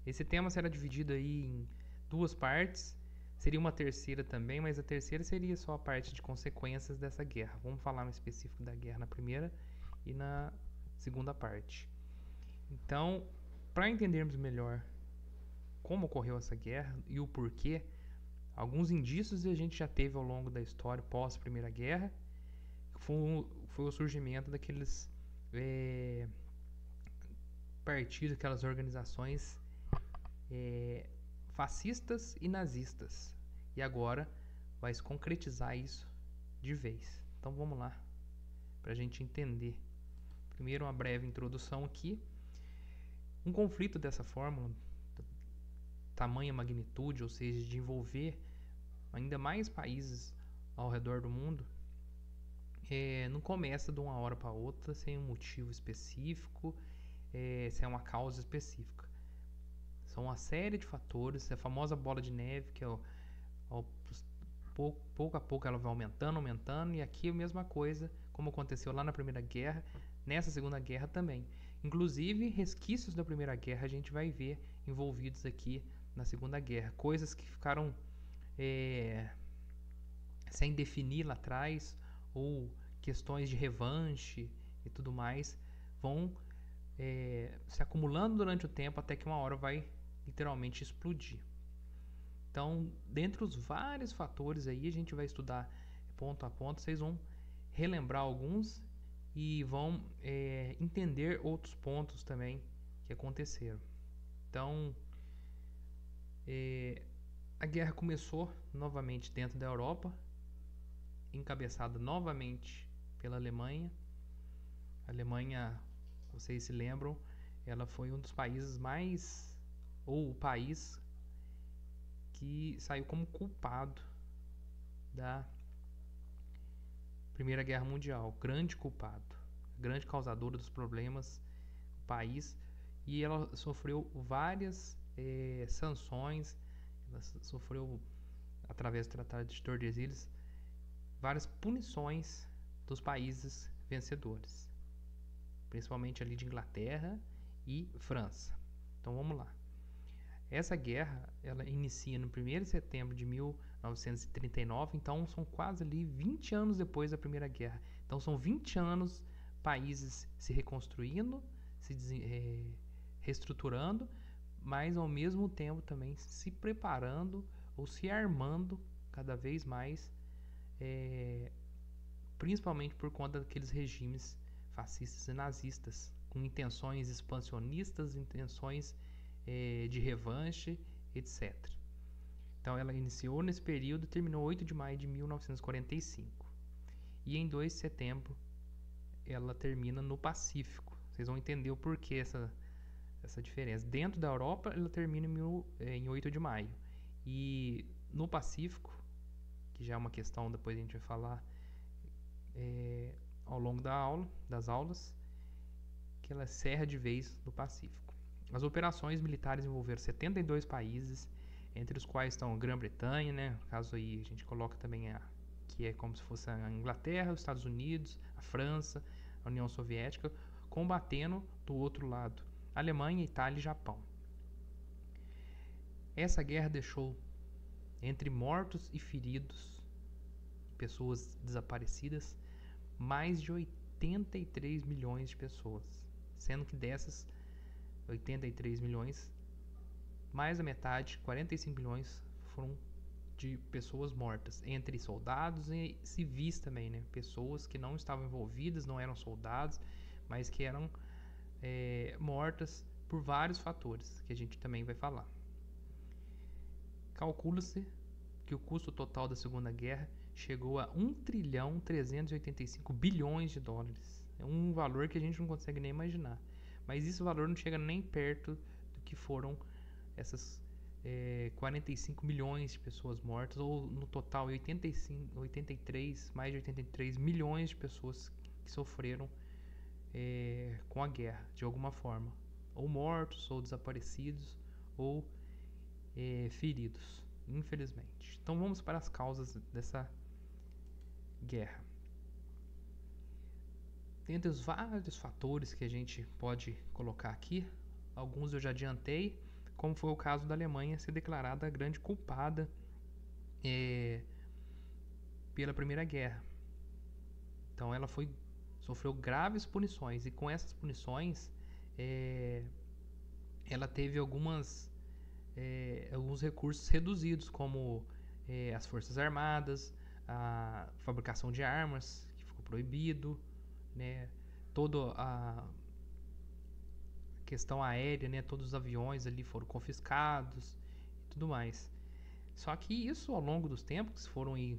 Esse tema será dividido aí em duas partes. Seria uma terceira também, mas a terceira seria só a parte de consequências dessa guerra. Vamos falar no específico da guerra na primeira e na segunda parte. Então, para entendermos melhor como ocorreu essa guerra e o porquê, alguns indícios a gente já teve ao longo da história pós Primeira Guerra, foi o surgimento daqueles partidos, aquelas organizações fascistas e nazistas. E agora vai se concretizar isso de vez. Então vamos lá, para a gente entender. Primeiro uma breve introdução aqui. Um conflito dessa forma, tamanha magnitude, ou seja, de envolver ainda mais países ao redor do mundo, não começa de uma hora para outra sem um motivo específico, sem uma causa específica. São uma série de fatores, a famosa bola de neve, que pouco a pouco ela vai aumentando, e aqui é a mesma coisa, como aconteceu lá na Primeira Guerra, nessa Segunda Guerra também. Inclusive, resquícios da Primeira Guerra a gente vai ver envolvidos aqui na Segunda Guerra. Coisas que ficaram sem definir lá atrás, ou questões de revanche e tudo mais, vão se acumulando durante o tempo até que uma hora vai literalmente explodir. Então, dentre os vários fatores aí, a gente vai estudar ponto a ponto, vocês vão relembrar alguns e vão entender outros pontos também que aconteceram. Então, a guerra começou novamente dentro da Europa, encabeçada novamente pela Alemanha. A Alemanha, vocês se lembram, ela foi um dos países ou o país que saiu como culpado da Primeira Guerra Mundial, grande culpado, grande causadora dos problemas do país, e ela sofreu várias sanções, ela sofreu, através do Tratado de Tordesilhas, várias punições dos países vencedores, principalmente ali de Inglaterra e França. Então vamos lá. Essa guerra, ela inicia no 1º de setembro de 1939, então são quase ali 20 anos depois da Primeira Guerra. Então são 20 anos países se reconstruindo, se reestruturando, mas ao mesmo tempo também se preparando ou se armando cada vez mais, principalmente por conta daqueles regimes fascistas e nazistas, com intenções expansionistas, intenções de revanche, etc. Então ela iniciou nesse período e terminou 8 de maio de 1945. E em 2 de setembro ela termina no Pacífico. Vocês vão entender o porquê essa diferença. Dentro da Europa ela termina em 8 de maio. E no Pacífico, que já é uma questão, depois a gente vai falar ao longo das aulas, que ela encerra de vez no Pacífico. As operações militares envolveram 72 países, entre os quais estão a Grã-Bretanha, né? No caso aí a gente coloca também que é como se fosse a Inglaterra, os Estados Unidos, a França, a União Soviética, combatendo do outro lado Alemanha, Itália e Japão. Essa guerra deixou entre mortos e feridos, pessoas desaparecidas, mais de 83 milhões de pessoas, sendo que dessas 83 milhões, mais da metade, 45 milhões, foram de pessoas mortas, entre soldados e civis também, né? Pessoas que não estavam envolvidas, não eram soldados, mas que eram mortas por vários fatores, que a gente também vai falar. Calcula-se que o custo total da Segunda Guerra chegou a 1.385 bilhões de dólares. É um valor que a gente não consegue nem imaginar. Mas esse valor não chega nem perto do que foram essas 45 milhões de pessoas mortas, ou no total mais de 83 milhões de pessoas que sofreram com a guerra, de alguma forma. Ou mortos, ou desaparecidos, ou feridos, infelizmente. Então vamos para as causas dessa guerra. Dentre os vários fatores que a gente pode colocar aqui, alguns eu já adiantei, como foi o caso da Alemanha ser declarada a grande culpada pela Primeira Guerra. Então ela sofreu graves punições, e com essas punições ela teve alguns recursos reduzidos, como as Forças Armadas, a fabricação de armas, que ficou proibido, né? Toda a questão aérea, né? Todos os aviões ali foram confiscados e tudo mais. Só que isso, ao longo dos tempos, foram aí,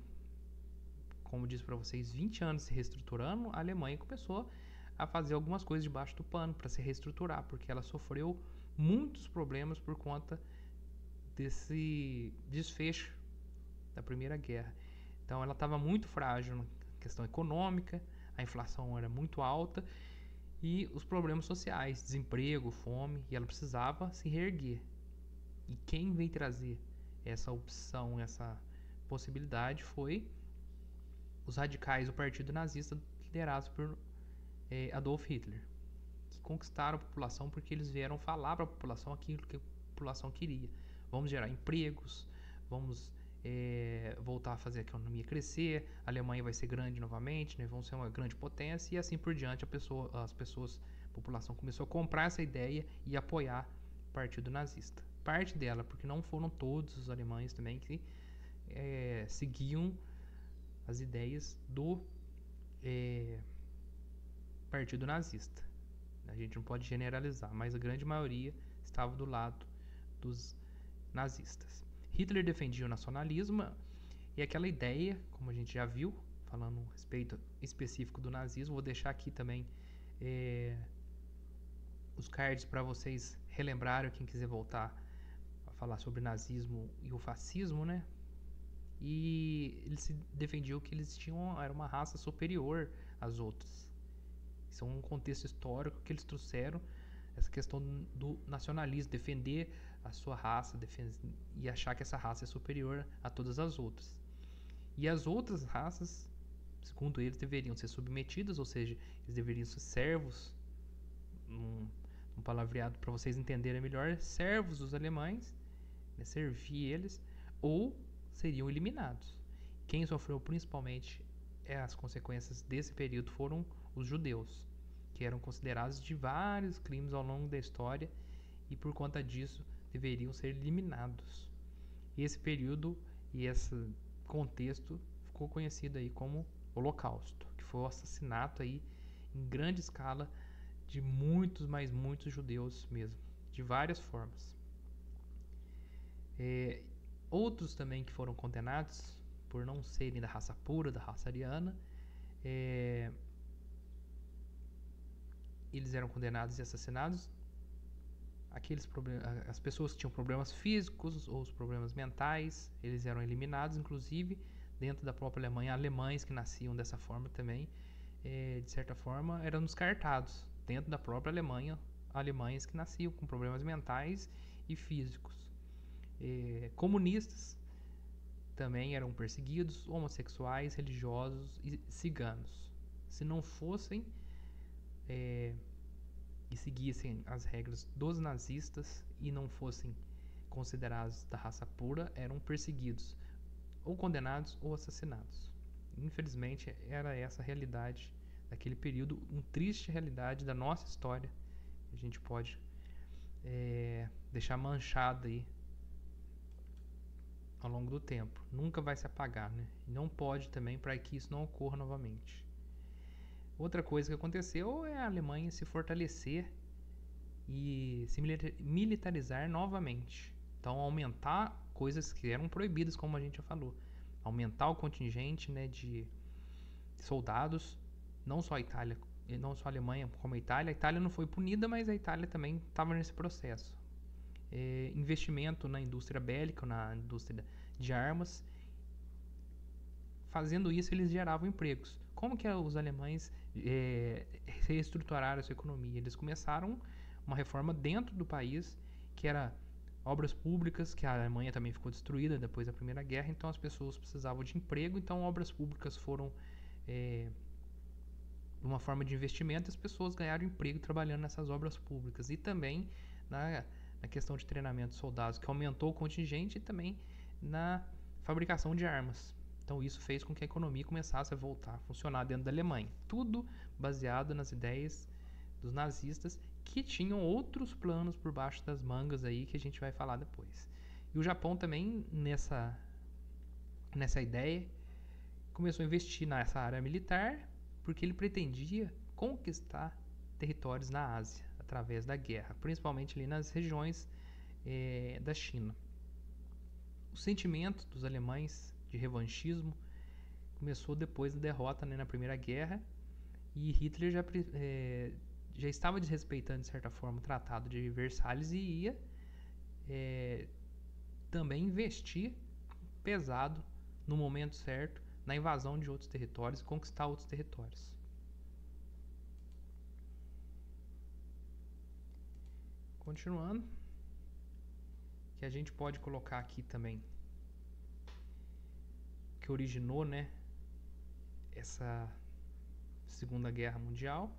como eu disse para vocês, 20 anos se reestruturando, a Alemanha começou a fazer algumas coisas debaixo do pano para se reestruturar, porque ela sofreu muitos problemas por conta desse desfecho da Primeira Guerra. Então ela estava muito frágil na questão econômica, a inflação era muito alta e os problemas sociais, desemprego, fome, e ela precisava se reerguer. E quem veio trazer essa opção, essa possibilidade foi os radicais do Partido Nazista, liderados por Adolf Hitler, que conquistaram a população porque eles vieram falar para a população aquilo que a população queria. Vamos gerar empregos, vamos voltar a fazer a economia crescer, a Alemanha vai ser grande novamente, né? Vamos ser uma grande potência, e assim por diante. A população começou a comprar essa ideia e apoiar o Partido Nazista. Parte dela, porque não foram todos os alemães também que seguiam as ideias do Partido Nazista. A gente não pode generalizar, mas a grande maioria estava do lado dos nazistas. Hitler defendia o nacionalismo e aquela ideia, como a gente já viu, falando a respeito específico do nazismo. Vou deixar aqui também os cards para vocês relembrarem, quem quiser voltar a falar sobre nazismo e o fascismo, né? E eles se defendiam que eles era uma raça superior às outras. Isso é um contexto histórico que eles trouxeram, essa questão do nacionalismo, defender a sua raça e achar que essa raça é superior a todas as outras. E as outras raças, segundo eles, deveriam ser submetidas, ou seja, eles deveriam ser servos, um palavreado para vocês entenderem melhor, servos dos alemães, né, servir eles, ou seriam eliminados. Quem sofreu principalmente as consequências desse período foram os judeus, que eram considerados de vários crimes ao longo da história e por conta disso deveriam ser eliminados. Esse período e esse contexto ficou conhecido aí como Holocausto, que foi o assassinato aí em grande escala de muitos, mas muitos judeus mesmo, de várias formas. Outros também que foram condenados por não serem da raça pura, da raça ariana, eles eram condenados e assassinados. As pessoas que tinham problemas físicos ou os problemas mentais, eles eram eliminados. Inclusive, dentro da própria Alemanha, alemães que nasciam dessa forma também, de certa forma, eram descartados. Dentro da própria Alemanha, alemães que nasciam com problemas mentais e físicos. Comunistas também eram perseguidos, homossexuais, religiosos e ciganos. Se não fossem e seguissem as regras dos nazistas e não fossem considerados da raça pura, eram perseguidos, ou condenados ou assassinados. Infelizmente, era essa a realidade daquele período, uma triste realidade da nossa história. A gente pode deixar manchada aí ao longo do tempo. Nunca vai se apagar, né? E não pode também, para que isso não ocorra novamente. Outra coisa que aconteceu é a Alemanha se fortalecer e se militarizar novamente. Então, aumentar coisas que eram proibidas, como a gente já falou. Aumentar o contingente, né, de soldados, não só a Itália, não só a Alemanha como a Itália. A Itália não foi punida, mas a Itália também estava nesse processo. Investimento na indústria bélica, na indústria de armas. Fazendo isso, eles geravam empregos. Como que os alemães reestruturaram a sua economia? Eles começaram uma reforma dentro do país, que era obras públicas, que a Alemanha também ficou destruída depois da Primeira Guerra, então as pessoas precisavam de emprego, então obras públicas foram uma forma de investimento, e as pessoas ganharam emprego trabalhando nessas obras públicas. E também na questão de treinamento de soldados, que aumentou o contingente, e também na fabricação de armas. Então isso fez com que a economia começasse a voltar a funcionar dentro da Alemanha. Tudo baseado nas ideias dos nazistas, que tinham outros planos por baixo das mangas aí, que a gente vai falar depois. E o Japão também, nessa ideia, começou a investir nessa área militar, porque ele pretendia conquistar territórios na Ásia através da guerra, principalmente ali nas regiões da China. O sentimento dos alemães de revanchismo começou depois da derrota, né, na Primeira Guerra, e Hitler já estava desrespeitando, de certa forma, o Tratado de Versalhes, e ia também investir pesado no momento certo na invasão de outros territórios, conquistar outros territórios. Continuando, que a gente pode colocar aqui também, que originou, né, essa Segunda Guerra Mundial,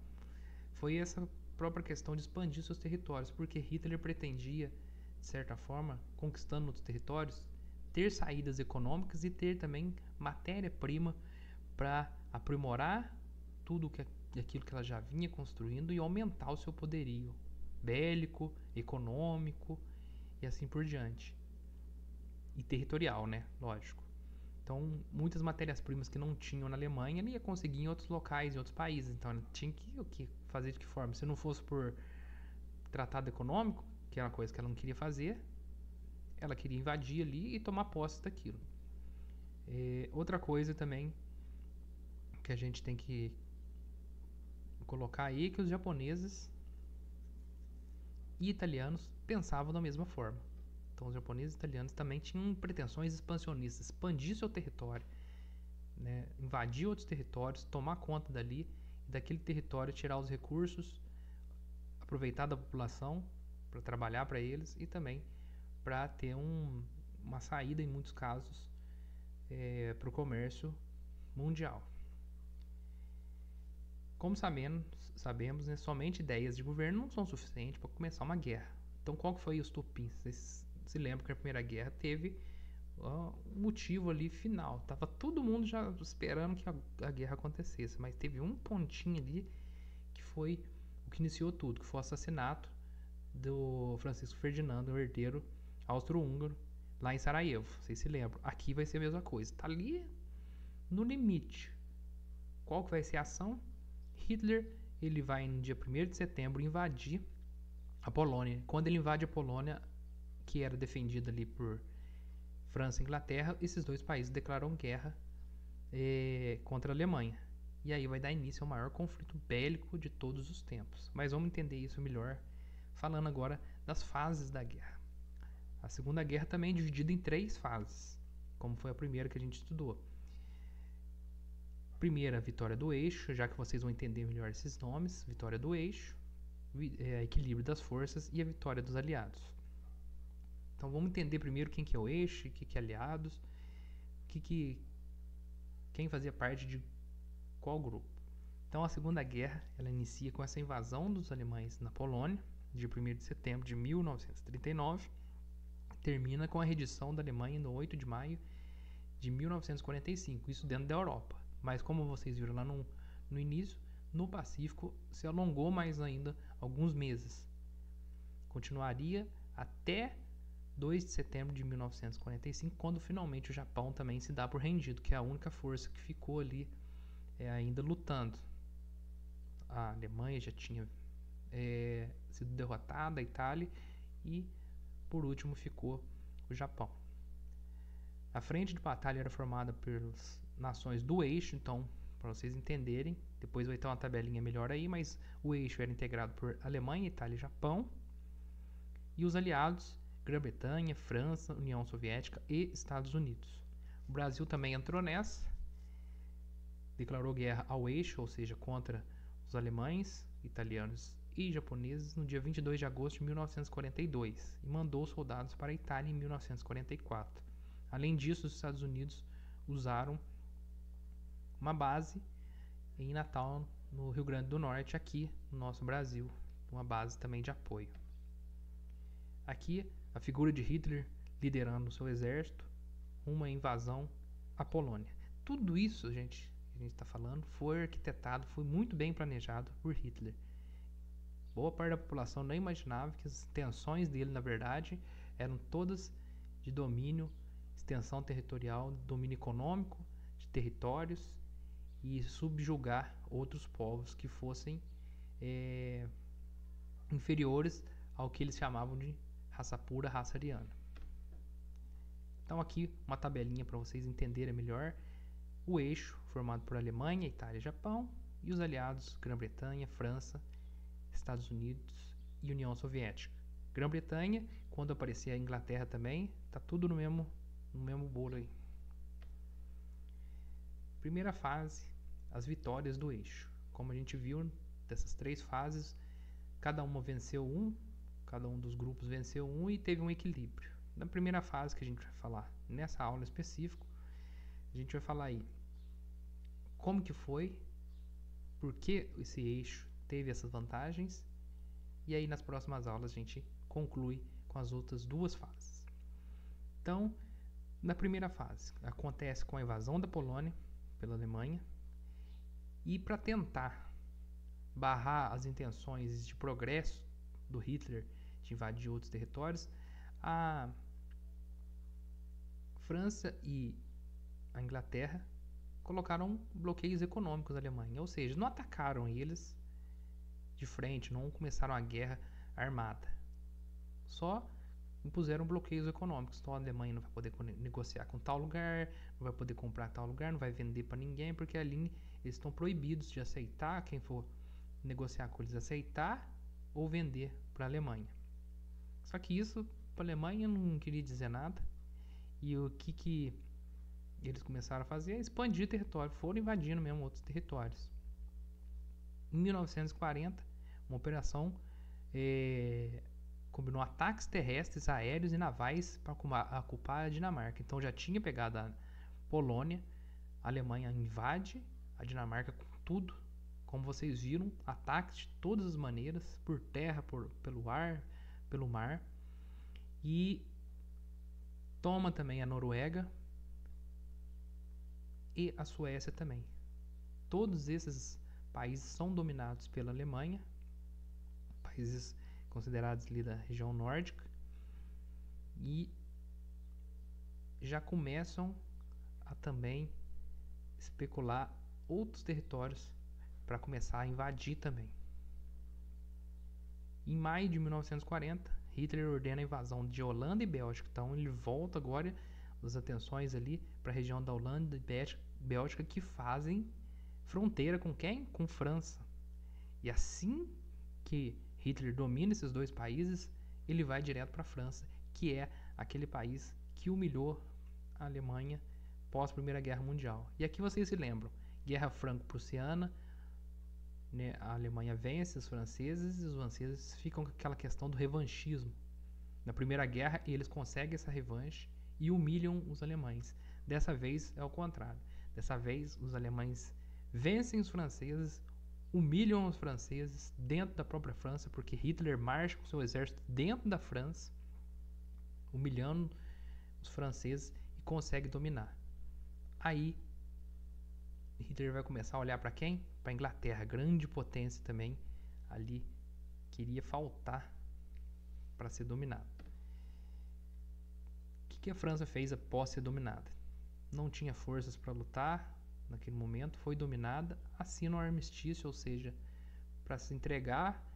foi essa própria questão de expandir seus territórios, porque Hitler pretendia, de certa forma, conquistando outros territórios, ter saídas econômicas e ter também matéria-prima para aprimorar tudo aquilo que ela já vinha construindo e aumentar o seu poderio bélico, econômico e assim por diante. E territorial, né? Lógico. Então, muitas matérias-primas que não tinham na Alemanha, ele ia conseguir em outros locais, em outros países. Então, ele tinha que fazer de que forma? Se não fosse por tratado econômico, que era uma coisa que ela não queria fazer, ela queria invadir ali e tomar posse daquilo. Outra coisa também que a gente tem que colocar aí é que os japoneses e italianos pensavam da mesma forma. Então, os japoneses e italianos também tinham pretensões expansionistas, expandir seu território, né, invadir outros territórios, tomar conta dali, e daquele território tirar os recursos, aproveitar da população para trabalhar para eles e também para ter uma saída, em muitos casos, para o comércio mundial. Como sabemos, né, somente ideias de governo não são suficientes para começar uma guerra. Então, qual que foi o estopim? Vocês se lembram que a Primeira Guerra teve um motivo ali final. Tava todo mundo já esperando que a guerra acontecesse, mas teve um pontinho ali que foi o que iniciou tudo, que foi o assassinato do Francisco Ferdinando, o herdeiro austro-húngaro, lá em Sarajevo. Vocês se lembram? Aqui vai ser a mesma coisa. Tá ali no limite. Qual que vai ser a ação? Hitler, ele vai no dia 1º de setembro invadir a Polônia. Quando ele invade a Polônia, que era defendida ali por França e Inglaterra, esses dois países declararam guerra contra a Alemanha. E aí vai dar início ao maior conflito bélico de todos os tempos. Mas vamos entender isso melhor falando agora das fases da guerra. A Segunda Guerra também é dividida em 3 fases, como foi a primeira que a gente estudou. Primeira, a vitória do eixo, já que vocês vão entender melhor esses nomes. Vitória do eixo, equilíbrio das forças e a vitória dos aliados. Então vamos entender primeiro quem que é o eixo, o que é aliados, quem fazia parte de qual grupo. Então a Segunda Guerra, ela inicia com essa invasão dos alemães na Polônia, dia 1º de setembro de 1939, termina com a rendição da Alemanha no 8 de maio de 1945, isso dentro da Europa. Mas como vocês viram lá no início, no Pacífico se alongou mais ainda alguns meses. Continuaria até 2 de setembro de 1945, quando finalmente o Japão também se dá por rendido, que é a única força que ficou ali ainda lutando. A Alemanha já tinha sido derrotada, a Itália, e por último ficou o Japão. A frente de batalha era formada pelas nações do eixo, então, para vocês entenderem, depois vai ter uma tabelinha melhor aí, mas o eixo era integrado por Alemanha, Itália e Japão, e os aliados, Grã-Bretanha, França, União Soviética e Estados Unidos. O Brasil também entrou nessa, declarou guerra ao eixo, ou seja, contra os alemães, italianos e japoneses no dia 22 de agosto de 1942 e mandou soldados para a Itália em 1944. Além disso, os Estados Unidos usaram uma base em Natal, no Rio Grande do Norte, aqui no nosso Brasil, uma base também de apoio. Aqui a figura de Hitler liderando o seu exército, uma invasão à Polônia. Tudo isso, gente, que a gente está falando, foi arquitetado, foi muito bem planejado por Hitler. Boa parte da população não imaginava que as intenções dele, na verdade, eram todas de domínio, extensão territorial, domínio econômico, de territórios e subjugar outros povos que fossem inferiores ao que eles chamavam de raça pura, raça ariana. Então aqui uma tabelinha para vocês entenderem melhor o eixo formado por Alemanha, Itália e Japão e os aliados Grã-Bretanha, França, Estados Unidos e União Soviética. Grã-Bretanha, quando aparecer a Inglaterra também, tá tudo no mesmo bolo aí. Primeira fase, as vitórias do eixo. Como a gente viu, dessas 3 fases, cada uma venceu cada um dos grupos venceu e teve um equilíbrio. Na primeira fase que a gente vai falar nessa aula específica, a gente vai falar aí como que foi, por que esse eixo teve essas vantagens, e aí nas próximas aulas a gente conclui com as outras 2 fases. Então, na primeira fase, acontece com a invasão da Polônia pela Alemanha, e para tentar barrar as intenções de progresso do Hitler de invadir outros territórios, a França e a Inglaterra colocaram bloqueios econômicos na Alemanha, ou seja, não atacaram eles de frente, não começaram a guerra armada, só impuseram bloqueios econômicos. Então a Alemanha não vai poder negociar com tal lugar, não vai poder comprar tal lugar, não vai vender para ninguém, porque ali eles estão proibidos de aceitar, quem for negociar com eles aceitar ou vender para a Alemanha. Só que isso para a Alemanha não queria dizer nada. E o que eles começaram a fazer é expandir território, foram invadindo mesmo outros territórios. Em 1940, uma operação combinou ataques terrestres, aéreos e navais para ocupar a Dinamarca. Então já tinha pegado a Polônia, a Alemanha invade a Dinamarca com tudo. Como vocês viram, ataques de todas as maneiras, por terra, pelo ar, pelo mar. E toma também a Noruega e a Suécia também. Todos esses países são dominados pela Alemanha, países considerados ali da região nórdica, e já começam a também especular outros territórios para começar a invadir também. Em maio de 1940, Hitler ordena a invasão de Holanda e Bélgica. Então ele volta agora as atenções ali para a região da Holanda e Bélgica, que fazem fronteira com quem? Com França. E assim que Hitler domina esses 2 países, ele vai direto para a França, que é aquele país que humilhou a Alemanha pós Primeira Guerra Mundial. E aqui vocês se lembram, Guerra Franco-Prussiana, né, a Alemanha vence os franceses e os franceses ficam com aquela questão do revanchismo. Na Primeira Guerra eles conseguem essa revanche e humilham os alemães. Dessa vez é o contrário. Dessa vez os alemães vencem os franceses, humilham os franceses dentro da própria França, porque Hitler marcha com seu exército dentro da França, humilhando os franceses e consegue dominar. Aí Hitler vai começar a olhar para quem? Para a Inglaterra, grande potência também, ali queria faltar para ser dominado. O que a França fez após ser dominada? Não tinha forças para lutar naquele momento, foi dominada, assina um armistício, ou seja, para se entregar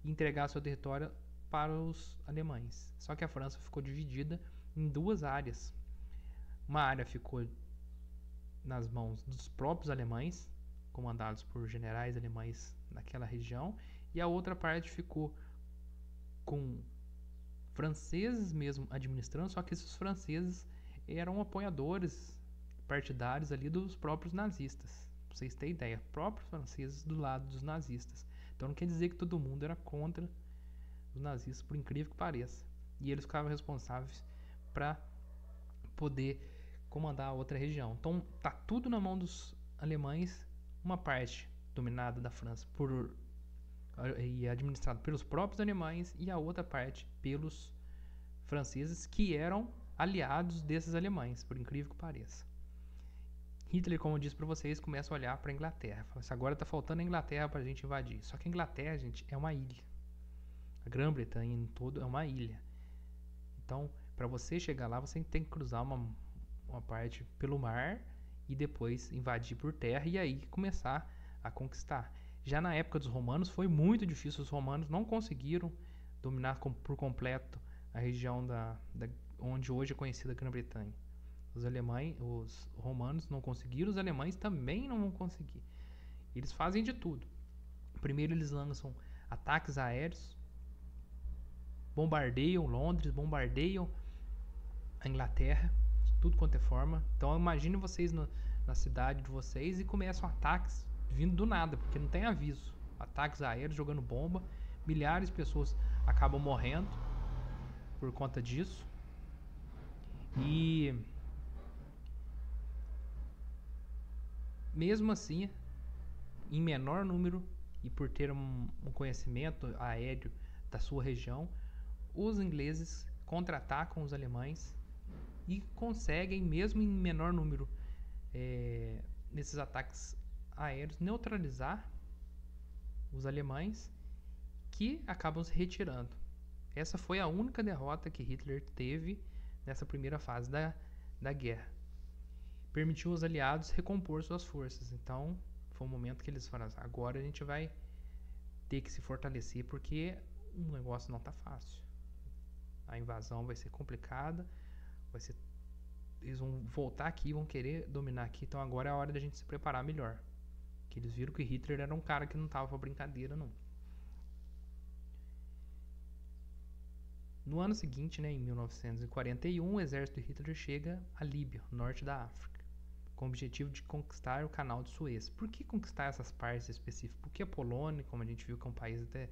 e entregar seu território para os alemães. Só que a França ficou dividida em 2 áreas. Uma área ficou nas mãos dos próprios alemães, comandados por generais alemães naquela região, e a outra parte ficou com franceses mesmo administrando, só que esses franceses eram apoiadores partidários ali dos próprios nazistas. Pra vocês terem ideia, próprios franceses do lado dos nazistas. Então não quer dizer que todo mundo era contra os nazistas, por incrível que pareça. E eles ficavam responsáveis para poder comandar a outra região. Então tá tudo na mão dos alemães, uma parte dominada da França e administrada pelos próprios alemães e a outra parte pelos franceses que eram aliados desses alemães, por incrível que pareça. Hitler, como eu disse para vocês, começa a olhar para a Inglaterra. Fala assim, agora está faltando a Inglaterra para a gente invadir. Só que a Inglaterra, gente, é uma ilha. A Grã-Bretanha em todo é uma ilha. Então, para você chegar lá, você tem que cruzar uma parte pelo mar e depois invadir por terra e aí começar a conquistar. Já na época dos romanos foi muito difícil. Os romanos não conseguiram dominar por completo a região onde hoje é conhecida a Grã-Bretanha. Os romanos não conseguiram, os alemães também não vão conseguir. Eles fazem de tudo. Primeiro eles lançam ataques aéreos, bombardeiam Londres, bombardeiam a Inglaterra, de tudo quanto é forma. Então imagine vocês na cidade de vocês e começam ataques vindo do nada, porque não tem aviso. Ataques aéreos jogando bomba, milhares de pessoas acabam morrendo por conta disso. E mesmo assim, em menor número e por ter um conhecimento aéreo da sua região, os ingleses contra-atacam os alemães e conseguem, mesmo em menor número, nesses ataques aéreos, neutralizar os alemães, que acabam se retirando. Essa foi a única derrota que Hitler teve nessa primeira fase da guerra. Permitiu aos aliados recompor suas forças. Então, foi um momento que eles falaram assim, agora a gente vai ter que se fortalecer porque o negócio não está fácil. A invasão vai ser complicada, eles vão voltar aqui, vão querer dominar aqui, então agora é a hora da gente se preparar melhor. Que eles viram que Hitler era um cara que não estava pra brincadeira, não. No ano seguinte, né, em 1941, o exército de Hitler chega à Líbia, norte da África, com o objetivo de conquistar o Canal de Suez. Por que conquistar essas partes específicas? Porque a Polônia, como a gente viu, que é um país até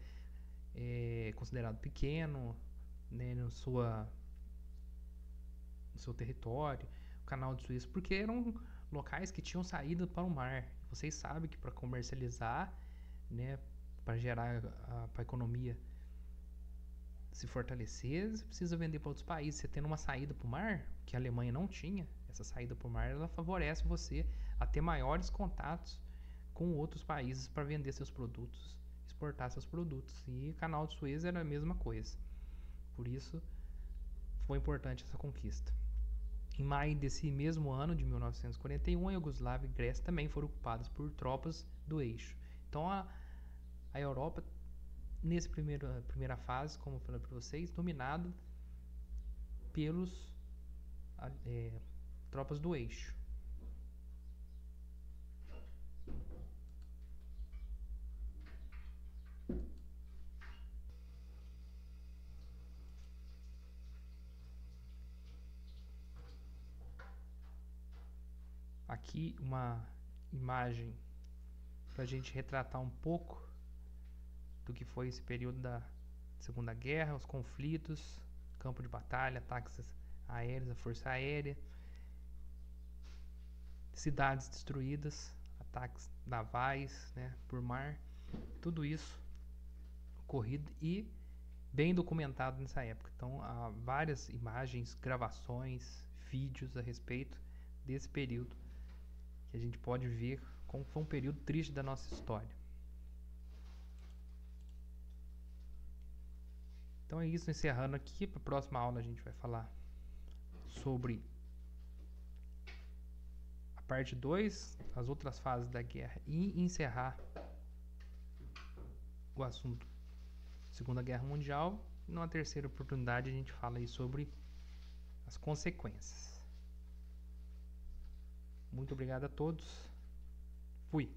considerado pequeno, né, no seu território, o Canal de Suez, porque eram locais que tinham saída para o mar. Vocês sabem que para comercializar, né, para gerar para a economia se fortalecer, você precisa vender para outros países. Você tendo uma saída para o mar, que a Alemanha não tinha, essa saída para o mar, ela favorece você a ter maiores contatos com outros países para vender seus produtos, exportar seus produtos. E o Canal de Suez era a mesma coisa. Por isso, foi importante essa conquista. Em maio desse mesmo ano, de 1941, a Iugoslávia e Grécia também foram ocupadas por tropas do eixo. Então, a Europa, nessa primeira fase, como eu falei para vocês, dominada pelos tropas do eixo. Aqui uma imagem para a gente retratar um pouco do que foi esse período da Segunda Guerra, os conflitos, campo de batalha, ataques aéreos, a força aérea, cidades destruídas, ataques navais, né, por mar, tudo isso ocorrido e bem documentado nessa época. Então, há várias imagens, gravações, vídeos a respeito desse período que a gente pode ver como foi um período triste da nossa história. Então é isso, encerrando aqui. Para a próxima aula a gente vai falar sobre a parte 2, as outras fases da guerra, e encerrar o assunto Segunda Guerra Mundial. E numa terceira oportunidade a gente fala aí sobre as consequências. Muito obrigado a todos. Fui.